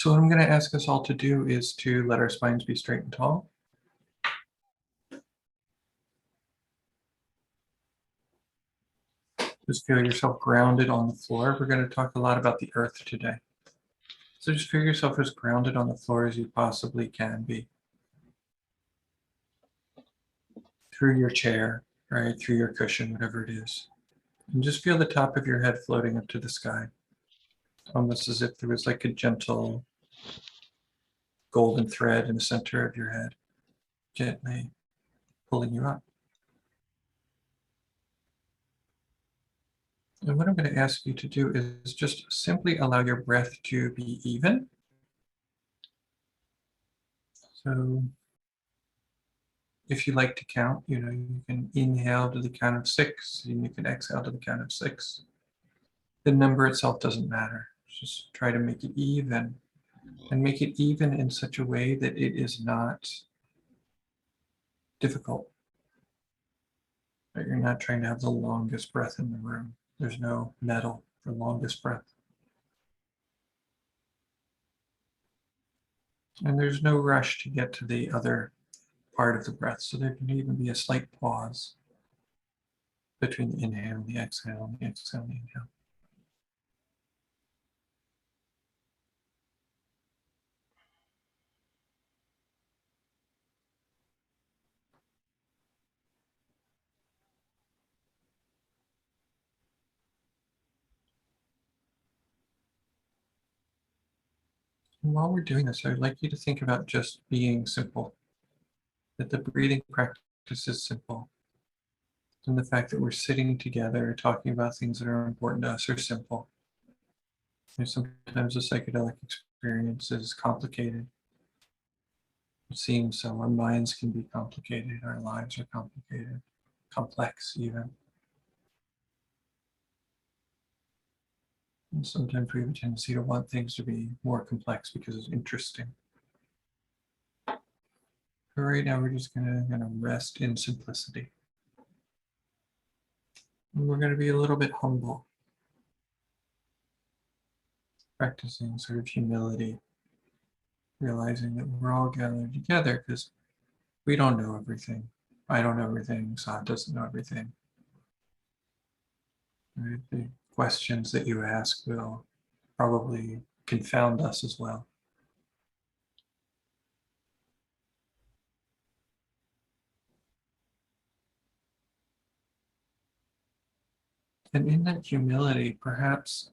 So what I'm going to ask us all to do is to let our spines be straight and tall. Just feel yourself grounded on the floor. We're going to talk a lot about the earth today. So just feel yourself as grounded on the floor as you possibly can be. Through your chair, right? Through your cushion, whatever it is. And just feel the top of your head floating up to the sky. Almost as if there was like a gentle golden thread in the center of your head, gently pulling you up. And what I'm going to ask you to do is just simply allow your breath to be even. So if you like to count, you can inhale to the count of 6 and you can exhale to the count of 6. The number itself doesn't matter. Just try to make it even, and make it even in such a way that it is not difficult. That you're not trying to have the longest breath in the room. There's no medal for longest breath. And there's no rush to get to the other part of the breath. So there can even be a slight pause between the inhale and the exhale, and the exhale and the inhale. And while we're doing this, I'd like you to think about just being simple, that the breathing practice is simple. And the fact that we're sitting together talking about things that are important to us are simple. Sometimes a psychedelic experience is complicated. It seems so. Our minds can be complicated. Our lives are complicated, complex even. And sometimes we have a tendency to want things to be more complex because it's interesting. But right now, we're just going to rest in simplicity. And we're going to be a little bit humble, practicing sort of humility, realizing that we're all gathered together because we don't know everything. I don't know everything. Saad doesn't know everything. Right? The questions that you ask will probably confound us as well. And in that humility, perhaps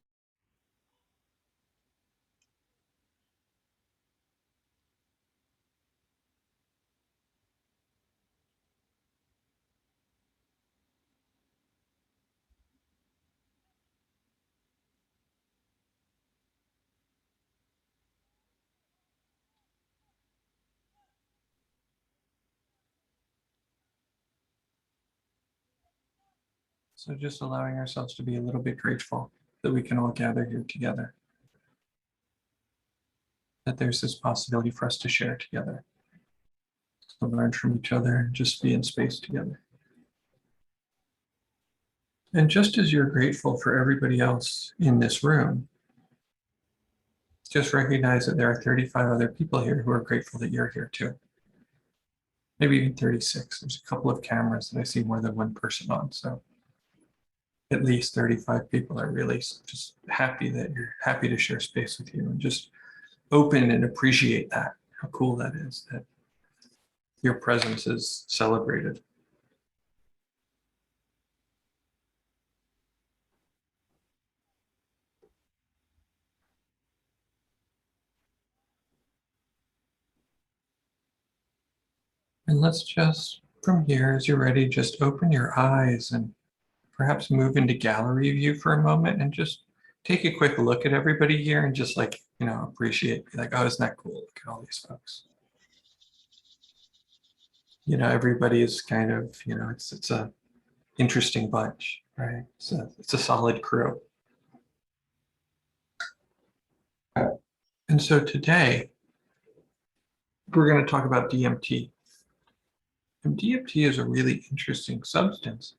so just allowing ourselves to be a little bit grateful that we can all gather here together. That there's this possibility for us to share together, to learn from each other, and just be in space together. And just as you're grateful for everybody else in this room, just recognize that there are 35 other people here who are grateful that you're here too. Maybe even 36. There's a couple of cameras that I see more than one person on, so at least 35 people are really just happy that you're happy to share space with you, and just open and appreciate that, how cool that is, that your presence is celebrated. And let's just, from here, as you're ready, just open your eyes and perhaps move into gallery view for a moment and just take a quick look at everybody here and just appreciate, be like, oh, isn't that cool? Look at all these folks. Everybody is kind of, it's a interesting bunch, right? It's a solid crew. And so today, we're going to talk about DMT. And DMT is a really interesting substance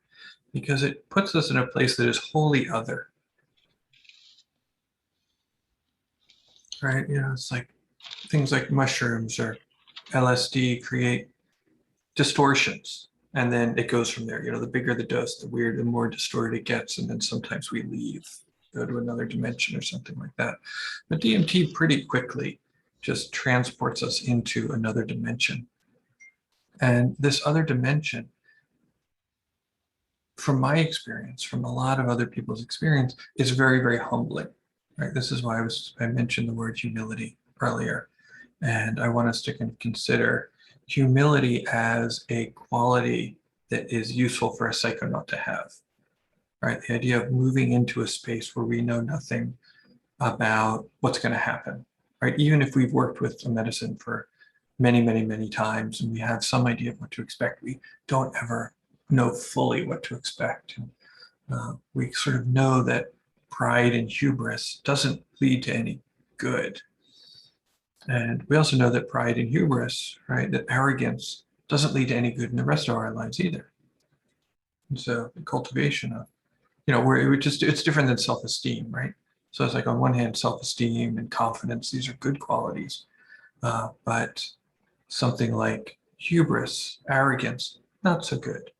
because it puts us in a place that is wholly other. right? You know, it's like things like mushrooms or LSD create distortions. And then it goes from there. You know, the bigger the dose, the weirder, the more distorted it gets. And then sometimes we leave, go to another dimension or something like that. But DMT pretty quickly just transports us into another dimension. And this other dimension, from my experience, from a lot of other people's experience, is very, very humbling. Right? This is why I mentioned the word humility earlier. And I want us to consider humility as a quality that is useful for a psychonaut to have, right? The idea of moving into a space where we know nothing about what's going to happen, right? Even if we've worked with a medicine for many, many, many times and we have some idea of what to expect, we don't ever know fully what to expect. And, we sort of know that pride and hubris doesn't lead to any good. And we also know that pride and hubris, right, that arrogance doesn't lead to any good in the rest of our lives either. And so the cultivation of, you know, where it's different than self-esteem, right? So it's like on one hand, self-esteem and confidence, these are good qualities. But something like hubris, arrogance, not so good.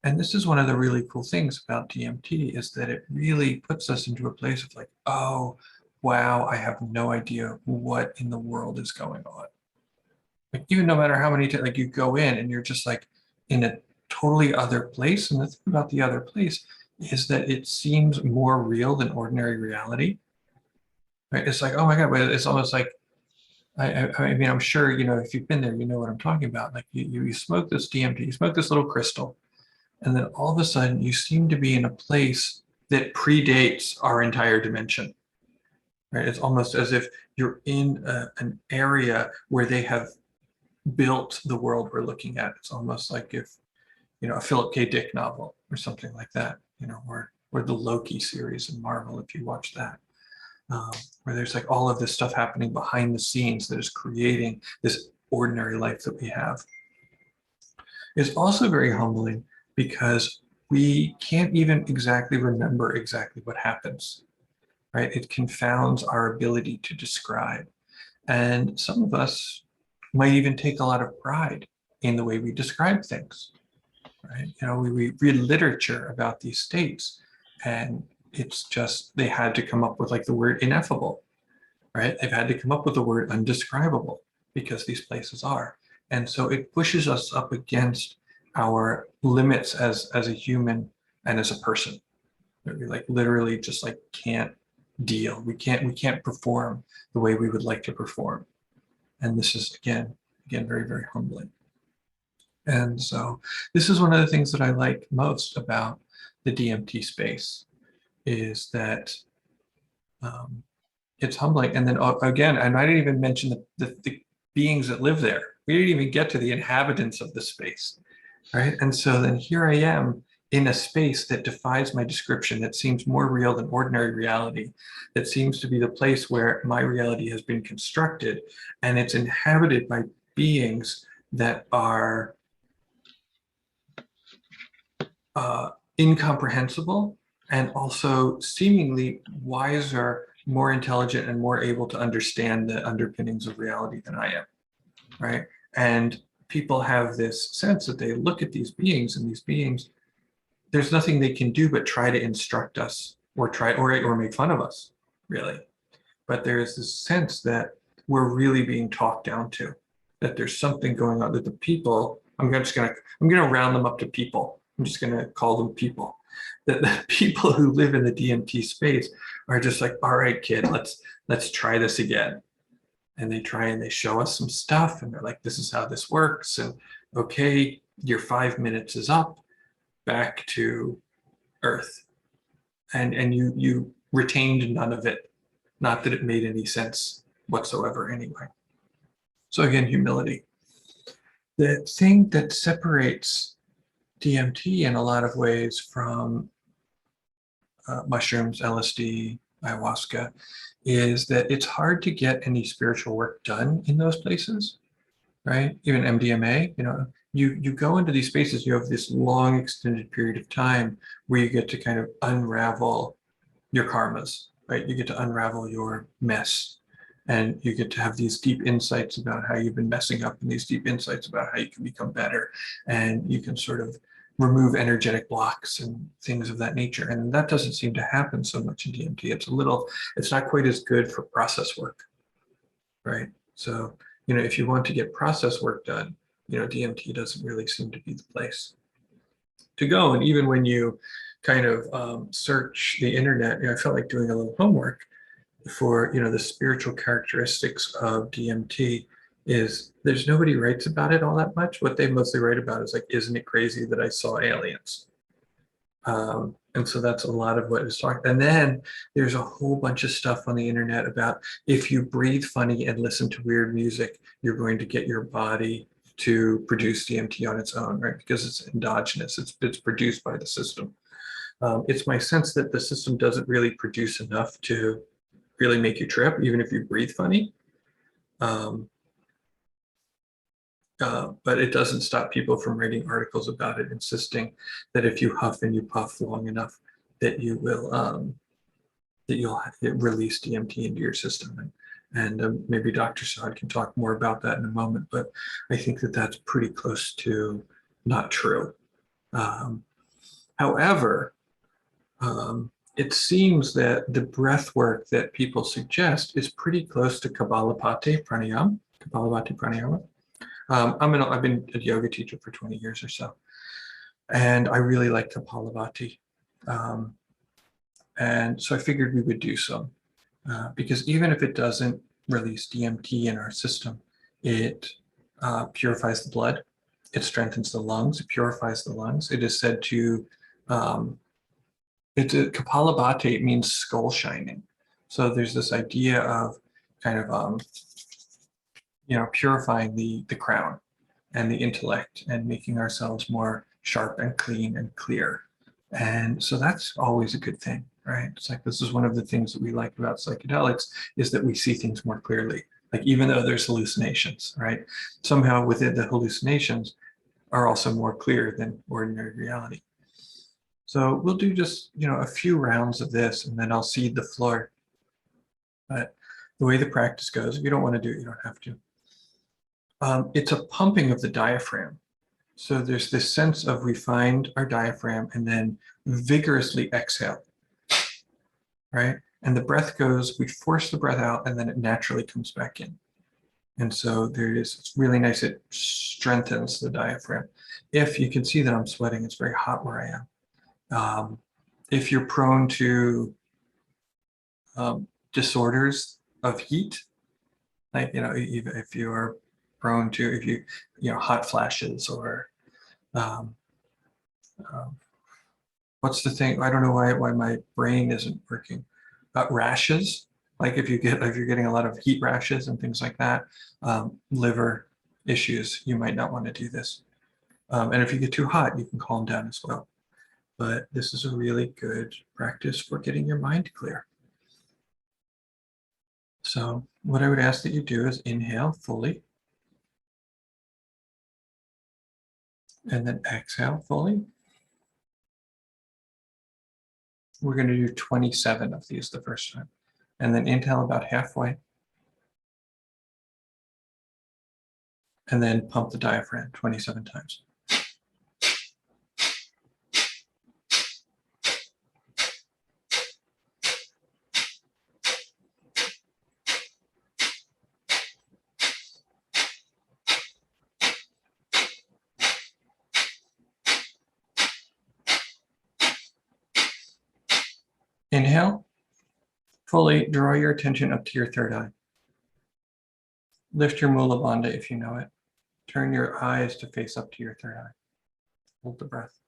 And this is one of the really cool things about DMT is that it really puts us into a place of like, oh, wow, I have no idea what in the world is going on. Like even no matter how many times, like you go in and you're just like in a totally other place. And the thing about the other place is that it seems more real than ordinary reality. Right? It's like, oh my God, but it's almost like I mean, I'm sure, you know, if you've been there, you know what I'm talking about. Like you smoke this DMT, you smoke this little crystal, and then all of a sudden you seem to be in a place that predates our entire dimension, right? It's almost as if you're in an area where they have built the world we're looking at. It's almost like if, you know, a Philip K. Dick novel or something like that, you know, or the Loki series in Marvel, if you watch that, where there's like all of this stuff happening behind the scenes that is creating this ordinary life that we have. It's also very humbling because we can't even exactly remember exactly what happens, right? It confounds our ability to describe. And some of us might even take a lot of pride in the way we describe things, right? You know, we read literature about these states and it's just, they had to come up with like the word ineffable, right? They've had to come up with the word undescribable because these places are. And so it pushes us up against our limits as a human and as a person. We like literally just like can't deal. We can't perform the way we would like to perform. And this is again, very, very humbling. And so this is one of the things that I like most about the DMT space is that it's humbling. And then again, and I didn't even mention the beings that live there. We didn't even get to the inhabitants of the space, right? And so then here I am in a space that defies my description, that seems more real than ordinary reality, that seems to be the place where my reality has been constructed, and it's inhabited by beings that are incomprehensible and also seemingly wiser, more intelligent, and more able to understand the underpinnings of reality than I am, right? And people have this sense that they look at these beings, and these beings, there's nothing they can do but try to instruct us or try or make fun of us, really. But there's this sense that we're really being talked down to, that there's something going on, that the people, I'm gonna round them up to people. I'm just gonna call them people. That the people who live in the DMT space are just like, all right, kid, let's try this again. And they try and they show us some stuff and they're like, this is how this works. And okay, your 5 minutes is up, back to Earth. And you retained none of it. Not that it made any sense whatsoever anyway. So again, humility. The thing that separates DMT in a lot of ways from mushrooms, LSD, ayahuasca, is that it's hard to get any spiritual work done in those places, right? Even MDMA, you know, you go into these spaces, you have this long extended period of time where you get to kind of unravel your karmas, right? You get to unravel your mess. And you get to have these deep insights about how you've been messing up, and these deep insights about how you can become better. And you can sort of remove energetic blocks and things of that nature. And that doesn't seem to happen so much in DMT. It's not quite as good for process work, right? So, if you want to get process work done, DMT doesn't really seem to be the place to go. And even when you kind of search the internet, I felt like doing a little homework for, the spiritual characteristics of DMT. Is there's nobody writes about it all that much. What they mostly write about is like, isn't it crazy that I saw aliens? And so that's a lot of what is talked. And then there's a whole bunch of stuff on the internet about if you breathe funny and listen to weird music, you're going to get your body to produce DMT on its own, right? Because it's endogenous, it's produced by the system. It's my sense that the system doesn't really produce enough to really make you trip, even if you breathe funny. But it doesn't stop people from writing articles about it, insisting that if you huff and you puff long enough, that you will that you'll release DMT into your system. And maybe Dr. Saad can talk more about that in a moment. But I think that that's pretty close to not true. However, it seems that the breath work that people suggest is pretty close to Kapalabhati pranayama. I've been a yoga teacher for 20 years or so, and I really like Kapalabhati. And so I figured we would do some, because even if it doesn't release DMT in our system, it purifies the blood, it strengthens the lungs, it purifies the lungs. It is said to, Kapalabhati means skull shining. So there's this idea of kind of, purifying the crown and the intellect and making ourselves more sharp and clean and clear. And so that's always a good thing, right? It's like, this is one of the things that we like about psychedelics, is that we see things more clearly. Like, even though there's hallucinations, right? Somehow within the hallucinations are also more clear than ordinary reality. So we'll do just, a few rounds of this, and then I'll cede the floor. But the way the practice goes, if you don't want to do it, you don't have to. It's a pumping of the diaphragm. So there's this sense of, we find our diaphragm and then vigorously exhale, right? And the breath goes, we force the breath out, and then it naturally comes back in. And so it's really nice. It strengthens the diaphragm. If you can see that I'm sweating, it's very hot where I am. If you're prone to disorders of heat, like, if you are prone to, hot flashes, or what's the thing? I don't know why my brain isn't working. Rashes, like if you're getting a lot of heat rashes and things like that, liver issues, you might not want to do this. And if you get too hot, you can calm down as well. But this is a really good practice for getting your mind clear. So what I would ask that you do is inhale fully, and then exhale fully. We're going to do 27 of these the first time. And then inhale about halfway. And then pump the diaphragm 27 times. Inhale, fully draw your attention up to your third eye. Lift your Mula Bandha if you know it. Turn your eyes to face up to your third eye. Hold the breath.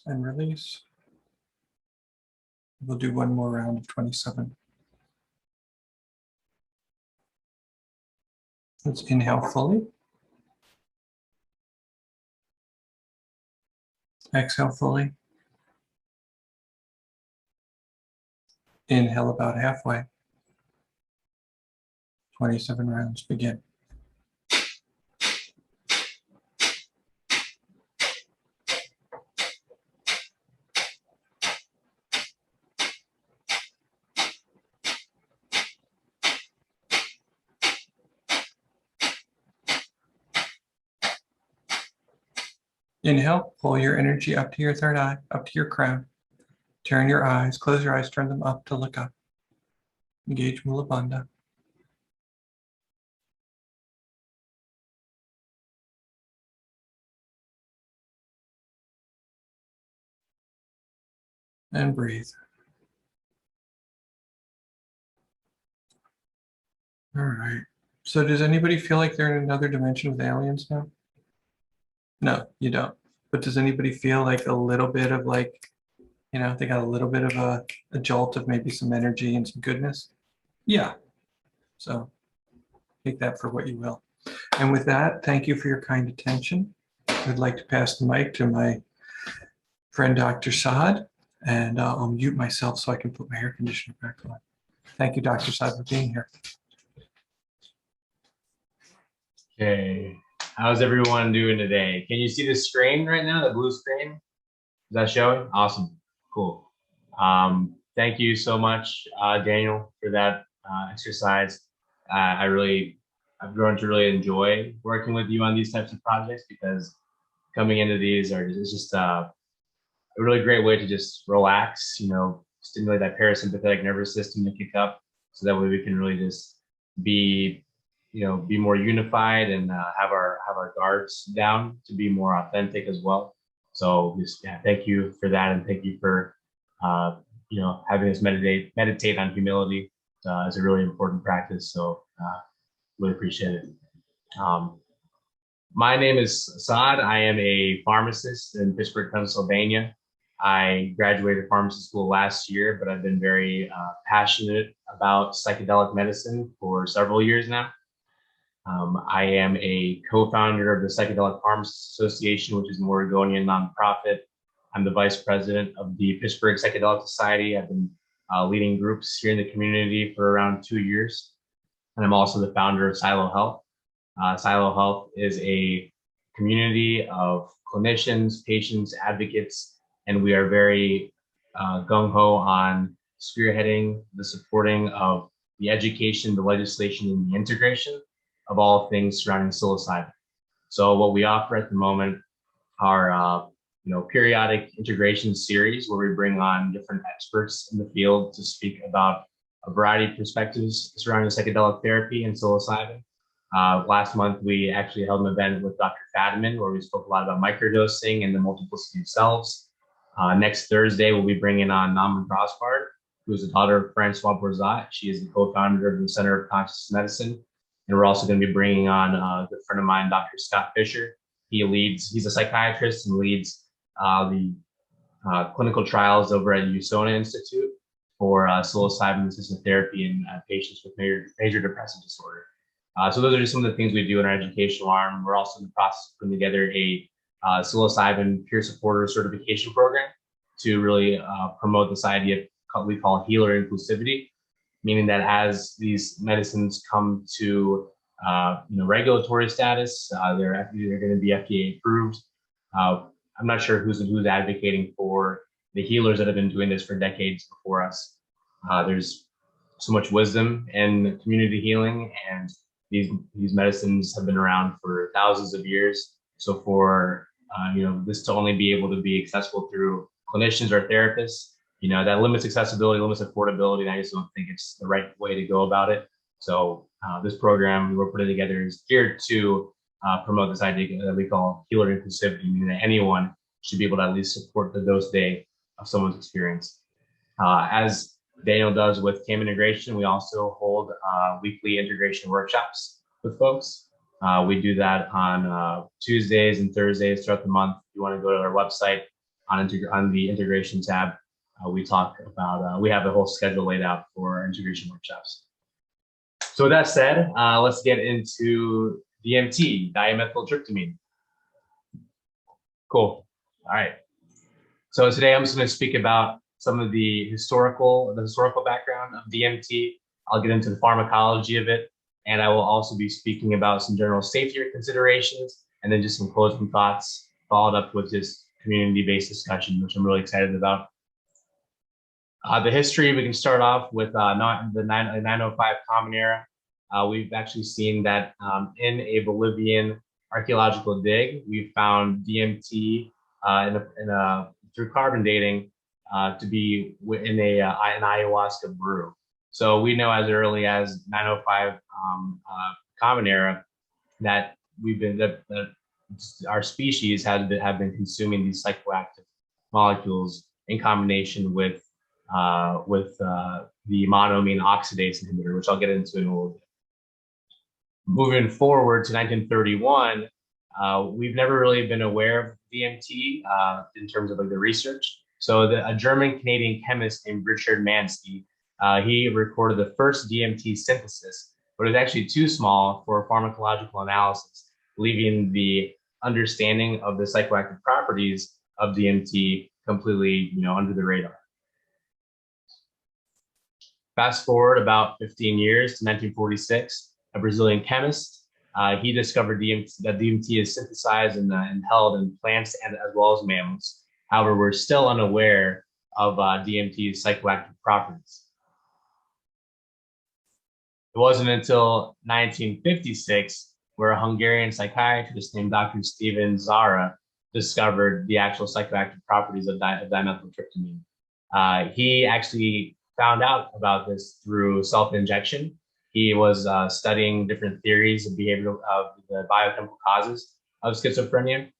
And release. We'll do one more round of 27. Let's inhale fully. Exhale fully. Inhale about halfway. 27 rounds, begin. Inhale, pull your energy up to your third eye, up to your crown. Turn your eyes, close your eyes, turn them up to look up. Engage Mula Bandha. And breathe. All right. So does anybody feel like they're in another dimension with aliens now? No, you don't. But does anybody feel like a little bit of like, they got a little bit of a jolt of maybe some energy and some goodness? Yeah. So take that for what you will. And with that, thank you for your kind attention. I'd like to pass the mic to my friend, Dr. Saad, and I'll mute myself so I can put my air conditioner back on. Thank you, Dr. Saad, for being here. Okay, how's everyone doing today? Can you see the screen right now, the blue screen? Is that showing? Awesome, cool. Thank you so much, Daniel, for that exercise. I've grown to really enjoy working with you on these types of projects because coming into these it's just a really great way to just relax, stimulate that parasympathetic nervous system to kick up, so that way we can really just be more unified and have our guards down to be more authentic as well. So just thank you for that, and thank you for having us meditate on humility. It's a really important practice. So really appreciate it. My name is Saad. I am a pharmacist in Pittsburgh, Pennsylvania. I graduated pharmacy school last year, but I've been very passionate about psychedelic medicine for several years now. I am a co-founder of the Psychedelic Pharmacists Association, which is an Oregonian nonprofit. I'm the vice president of the Pittsburgh Psychedelic Society. I've been leading groups here in the community for around 2 years. And I'm also the founder of Silo Health. Silo Health is a community of clinicians, patients, advocates, and we are very gung-ho on spearheading the supporting of the education, the legislation, and the integration of all things surrounding psilocybin. So what we offer at the moment are periodic integration series where we bring on different experts in the field to speak about a variety of perspectives surrounding psychedelic therapy and psilocybin. Last month, we actually held an event with Dr. Fadiman where we spoke a lot about microdosing and the multiplicity of selves. Next Thursday, we'll be bringing on Naman Grossbard, who is the daughter of Francois Borzat. She is the co-founder of the Center of Conscious Medicine. And we're also going to be bringing on a good friend of mine, Dr. Scott Fisher. He's a psychiatrist and leads the clinical trials over at USONA Institute for psilocybin-assisted therapy in patients with major depressive disorder. So those are just some of the things we do in our educational arm. We're also in the process of putting together a psilocybin peer supporter certification program to really promote this idea of what we call healer inclusivity, meaning that as these medicines come to regulatory status, they're going to be FDA approved. I'm not sure who's advocating for the healers that have been doing this for decades before us. There's so much wisdom in community healing, and these medicines have been around for thousands of years. So for this to only be able to be accessible through clinicians or therapists, that limits accessibility, limits affordability, and I just don't think it's the right way to go about it. So this program we're putting together is geared to promote this idea that we call healer inclusivity, meaning that anyone should be able to at least support the dose day of someone's experience. As Daniel does with CAM integration, we also hold weekly integration workshops with folks. We do that on Tuesdays and Thursdays throughout the month. If you want to go to our website on the integration tab, we talk about, we have the whole schedule laid out for integration workshops. So with that said, let's get into DMT, dimethyltryptamine. Cool. All right. So today I'm just going to speak about some of the historical background of DMT. I'll get into the pharmacology of it, and I will also be speaking about some general safety considerations, and then just some closing thoughts, followed up with just community-based discussion, which I'm really excited about. The history, we can start off with the 905 Common Era. We've actually seen that in a Bolivian archaeological dig, we found DMT through carbon dating to be in an ayahuasca brew. So we know as early as 905 Common Era that our species have been consuming these psychoactive molecules in combination with the monoamine oxidase inhibitor, which I'll get into in a little bit. Moving forward to 1931, we've never really been aware of DMT in terms of like the research. So a German-Canadian chemist named Richard Mansky, he recorded the first DMT synthesis, but it was actually too small for pharmacological analysis, leaving the understanding of the psychoactive properties of DMT completely, under the radar. Fast forward about 15 years to 1946, a Brazilian chemist, he discovered that DMT is synthesized and held in plants and as well as mammals. However, we're still unaware of DMT's psychoactive properties. It wasn't until 1956 where a Hungarian psychiatrist named Dr. Stephen Zara discovered the actual psychoactive properties of dimethyltryptamine. He actually found out about this through self-injection. He was studying different theories of the biochemical causes of schizophrenia.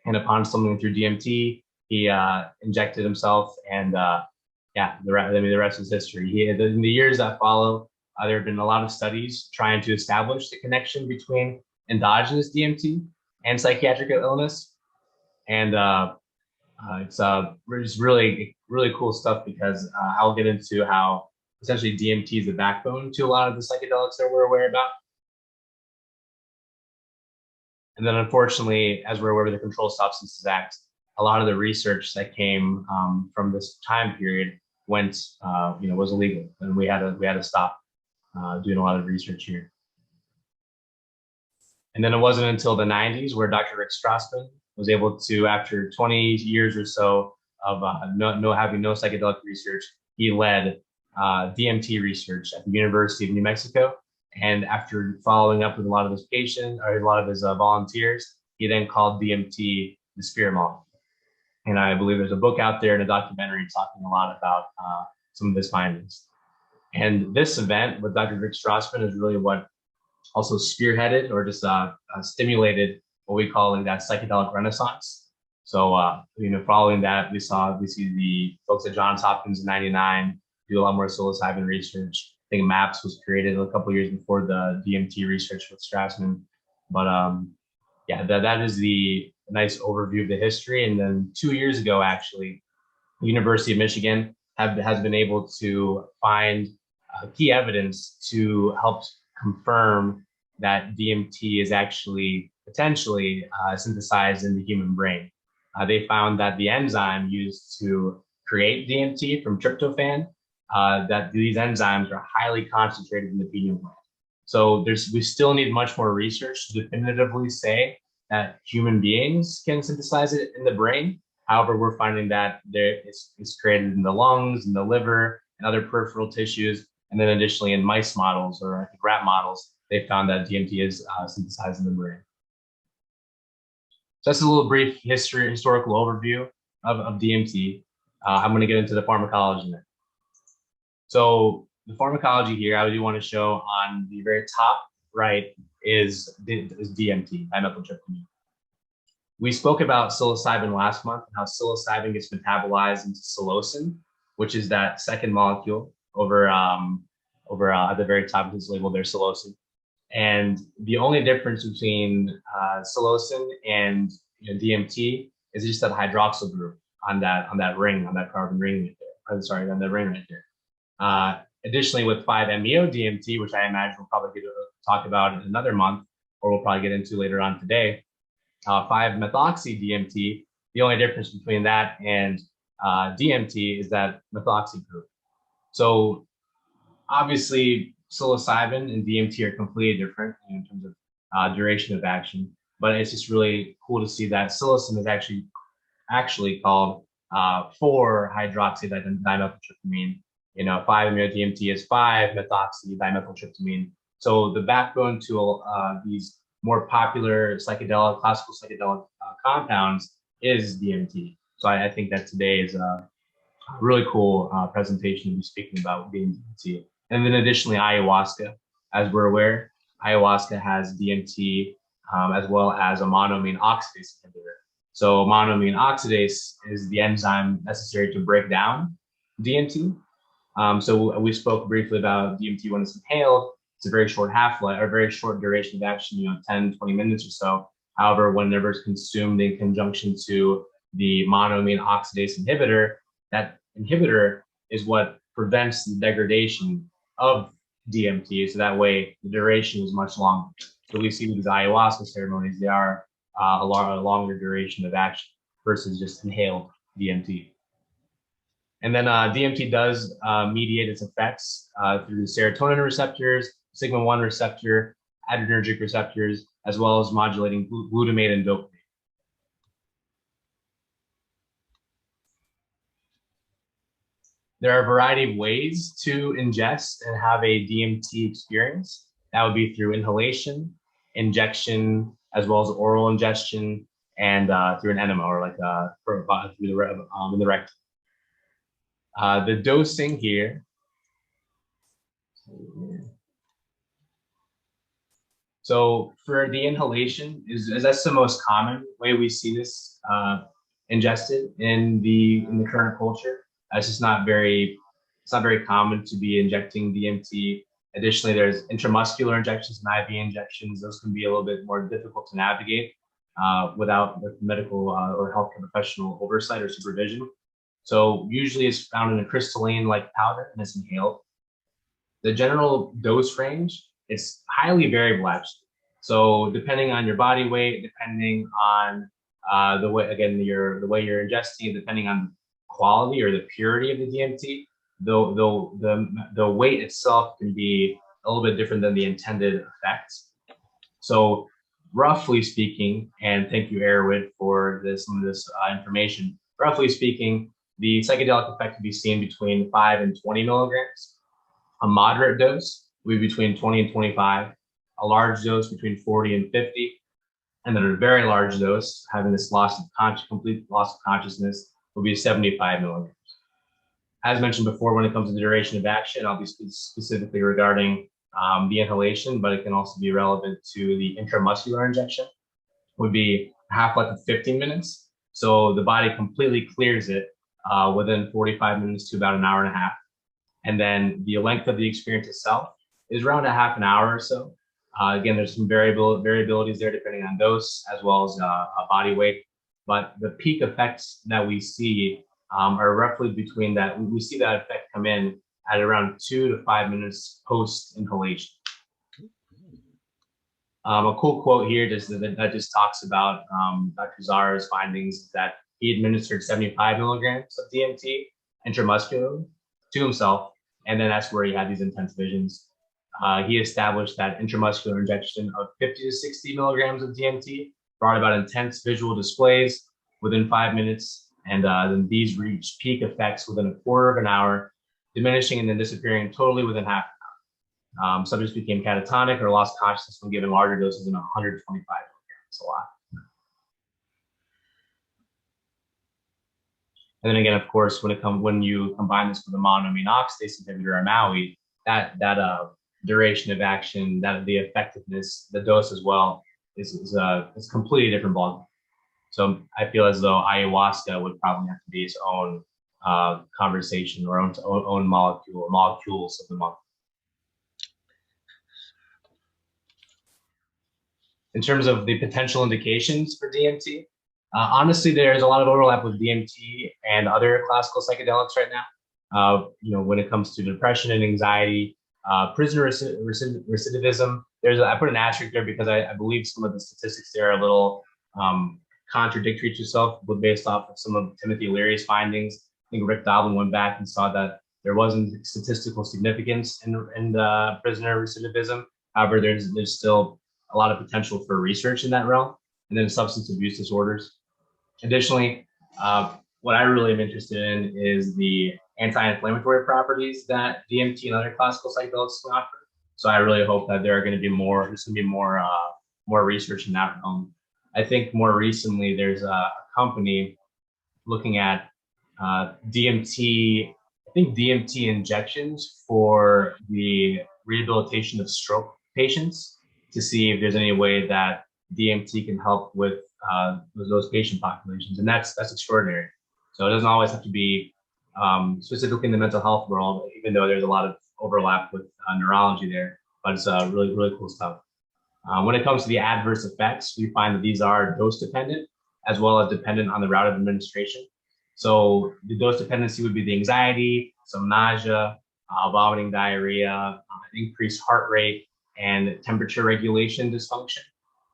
And upon stumbling through DMT, he injected himself, and the rest is history. In the years that follow, there have been a lot of studies trying to establish the connection between endogenous DMT and psychiatric illness. And it's really, really cool stuff because I'll get into how essentially DMT is the backbone to a lot of the psychedelics that we're aware about. And then unfortunately, as we're aware of the Controlled Substances Act, a lot of the research that came from this time period was illegal, and we had to stop doing a lot of research here. And then it wasn't until the 90s where Dr. Rick Strassman was able to, after 20 years or so of having no psychedelic research, he led DMT research at the University of New Mexico. And after following up with a lot of his patients or a lot of his volunteers, he then called DMT the spirit molecule. And I believe there's a book out there and a documentary talking a lot about some of his findings. And this event with Dr. Rick Strassman is really what also spearheaded or just stimulated what we call that psychedelic renaissance. So, following that, we see the folks at Johns Hopkins in '99 do a lot more psilocybin research. I think MAPS was created a couple of years before the DMT research with Strassman. But that is the nice overview of the history. And then 2 years ago, actually, the University of Michigan has been able to find key evidence to help confirm that DMT is actually potentially synthesized in the human brain. They found that the enzyme used to create DMT from tryptophan, that these enzymes are highly concentrated in the pineal gland. So we still need much more research to definitively say that human beings can synthesize it in the brain. However, we're finding that it's created in the lungs, in the liver, and other peripheral tissues. And then additionally in mice models, or I think rat models, they found that DMT is synthesized in the brain. So that's a little brief historical overview of DMT. I'm going to get into the pharmacology now. So the pharmacology here, I do want to show on the very top right is DMT, dimethyltryptamine. We spoke about psilocybin last month, and how psilocybin gets metabolized into psilocin, which is that second molecule over at the very top of this label, there's psilocin. And the only difference between psilocin and DMT is just that hydroxyl group on that carbon ring right there. On the ring right there. Additionally, with 5-MeO-DMT, which I imagine we'll probably get to talk about in another month, or we'll probably get into later on today, 5-methoxy-DMT, the only difference between that and DMT is that methoxy group. So obviously, psilocybin and DMT are completely different in terms of duration of action, but it's just really cool to see that psilocin is actually called 4-hydroxydimethyltryptamine. 5-MeO-DMT is 5-methoxydimethyltryptamine. So the backbone to these more popular classical psychedelic compounds is DMT. So I think that today is a really cool presentation to be speaking about DMT. And then additionally, ayahuasca, as we're aware, ayahuasca has DMT as well as a monoamine oxidase inhibitor. So monoamine oxidase is the enzyme necessary to break down DMT. So we spoke briefly about DMT when it's inhaled. It's a very short half-life or very short duration of action, 10, 20 minutes or so. However, whenever it's consumed in conjunction to the monoamine oxidase inhibitor, that inhibitor is what prevents the degradation of DMT. So that way the duration is much longer. So we see these ayahuasca ceremonies, they are a longer duration of action versus just inhaled DMT. And then DMT does mediate its effects through the serotonin receptors, sigma-1 receptor, adrenergic receptors, as well as modulating glutamate and dopamine. There are a variety of ways to ingest and have a DMT experience. That would be through inhalation, injection, as well as oral ingestion, and through an enema or like through in the rectum. The dosing here. So for the inhalation, that's the most common way we see this ingested in the current culture. It's just not very common to be injecting DMT. Additionally, there's intramuscular injections and IV injections. Those can be a little bit more difficult to navigate without medical or healthcare professional oversight or supervision. So usually it's found in a crystalline-like powder and it's inhaled. The general dose range, it's highly variable actually. So depending on your body weight, depending on the way you're ingesting, depending on quality or the purity of the DMT, the weight itself can be a little bit different than the intended effects. So roughly speaking, and thank you, Erwin, for some of this information. Roughly speaking, the psychedelic effect can be seen between 5 and 20 milligrams. A moderate dose would be between 20 and 25. A large dose between 40 and 50. And then a very large dose, having this complete loss of consciousness, will be 75 milligrams. As mentioned before, when it comes to the duration of action, I'll be specifically regarding the inhalation, but it can also be relevant to the intramuscular injection. Would be a half-life of 15 minutes. So the body completely clears it within 45 minutes to about an hour and a half. And then the length of the experience itself is around a half an hour or so. Again, there's some variabilities there depending on dose as well as body weight. But the peak effects that we see are roughly between that. We see that effect come in at around 2 to 5 minutes post inhalation. A cool quote here that just talks about Dr. Zara's findings that he administered 75 milligrams of DMT intramuscularly to himself, and then that's where he had these intense visions. He established that intramuscular injection of 50 to 60 milligrams of DMT brought about intense visual displays within 5 minutes, and then these reached peak effects within a quarter of an hour, diminishing and then disappearing totally within half an hour. Subjects became catatonic or lost consciousness when given larger doses than 125 milligrams, a lot. And then again, of course, when you combine this with a monoamine oxidase inhibitor or MAOI, that duration of action, that the effectiveness, the dose as well, is completely different ballgame. So I feel as though ayahuasca would probably have to be its own conversation or own molecules of the month. In terms of the potential indications for DMT, honestly, there's a lot of overlap with DMT and other classical psychedelics right now. When it comes to depression and anxiety, prisoner recidivism, I put an asterisk there because I believe some of the statistics there are a little contradictory to itself, based off of some of Timothy Leary's findings. I think Rick Doblin went back and saw that there wasn't statistical significance in the prisoner recidivism. However, there's still a lot of potential for research in that realm. And then substance abuse disorders. Additionally, what I really am interested in is the anti-inflammatory properties that DMT and other classical psychedelics can offer. So I really hope that there's going to be more more research in that realm. I think more recently there's a company looking at DMT, I think DMT injections for the rehabilitation of stroke patients to see if there's any way that DMT can help with those patient populations, and that's extraordinary. So it doesn't always have to be specifically in the mental health world, even though there's a lot of overlap with neurology there. But it's really cool stuff. When it comes to the adverse effects, we find that these are dose dependent as well as dependent on the route of administration. So the dose dependency would be the anxiety, some nausea, vomiting, diarrhea, increased heart rate, and temperature regulation dysfunction.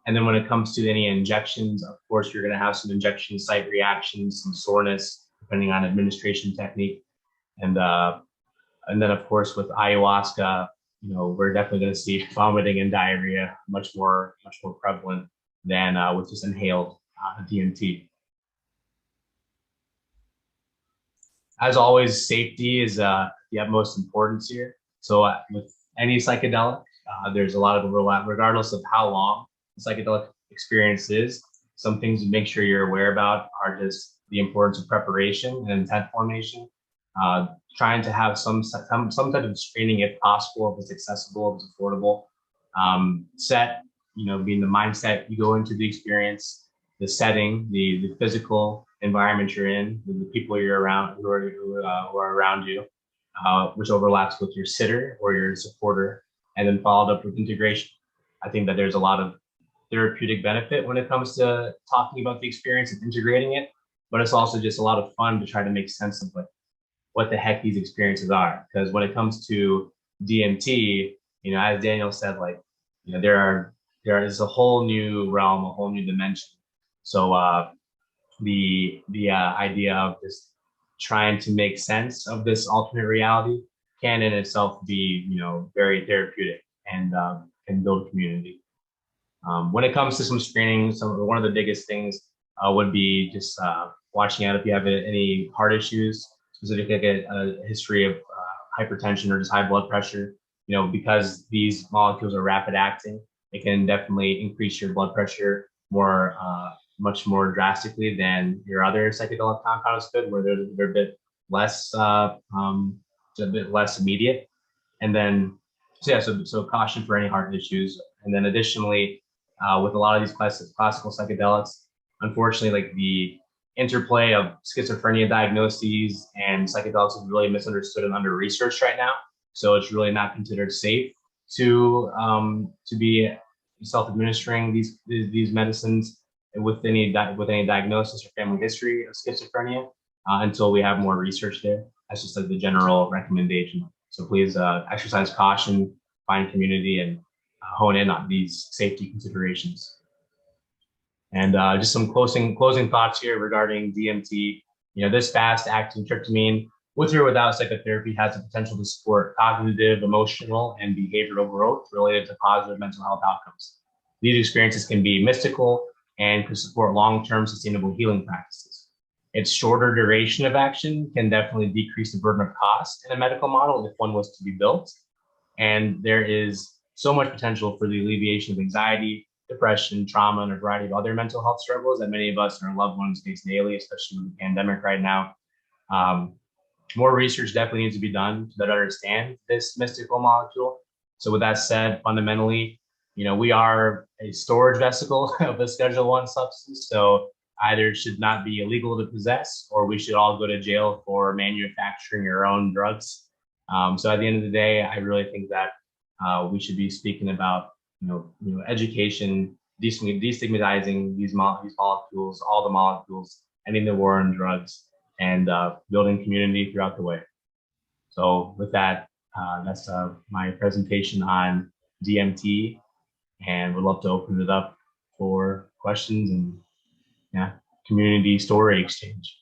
And then when it comes to any injections, of course, you're going to have some injection site reactions, some soreness, depending on administration technique. And then, of course, with ayahuasca, we're definitely going to see vomiting and diarrhea much more prevalent than with just inhaled DMT. As always, safety is the utmost importance here. So with any psychedelic, there's a lot of overlap, regardless of how long the psychedelic experience is. Some things to make sure you're aware about are just the importance of preparation and intent formation. Trying to have some type of screening if possible, if it's accessible, if it's affordable. Being the mindset you go into the experience, the setting, the physical environment you're in, the people you're around who are around you, which overlaps with your sitter or your supporter, and then followed up with integration. I think that there's a lot of therapeutic benefit when it comes to talking about the experience and integrating it, but it's also just a lot of fun to try to make sense of what the heck these experiences are. Because when it comes to DMT, as Daniel said, there is a whole new realm, a whole new dimension. So the idea of just trying to make sense of this alternate reality can in itself be very therapeutic and can build community. When it comes to some screening, one of the biggest things would be just watching out if you have any heart issues, specifically a history of hypertension or just high blood pressure. Because these molecules are rapid acting, it can definitely increase your blood pressure much more drastically than your other psychedelic compounds could, where they're a bit less immediate. And then so caution for any heart issues. And then additionally, with a lot of these classical psychedelics, unfortunately, the interplay of schizophrenia diagnoses and psychedelics is really misunderstood and under researched right now. So it's really not considered safe to be self-administering these medicines with any diagnosis or family history of schizophrenia until we have more research there. That's just the general recommendation. So please exercise caution, find community, and hone in on these safety considerations. And just some closing thoughts here regarding DMT. This fast-acting tryptamine, with or without psychotherapy, has the potential to support cognitive, emotional, and behavioral growth related to positive mental health outcomes. These experiences can be mystical and could support long-term sustainable healing practices. Its shorter duration of action can definitely decrease the burden of cost in a medical model if one was to be built. And there is so much potential for the alleviation of anxiety, depression, trauma, and a variety of other mental health struggles that many of us and our loved ones face daily, especially with the pandemic right now. More research definitely needs to be done to better understand this mystical molecule. So with that said, fundamentally, we are a storage vesicle of a Schedule I substance. So either it should not be illegal to possess, or we should all go to jail for manufacturing our own drugs. So at the end of the day, I really think that we should be speaking about education, destigmatizing these molecules, all the molecules, ending the war on drugs, and building community throughout the way. So with that, that's my presentation on DMT, and would love to open it up for questions and community story exchange.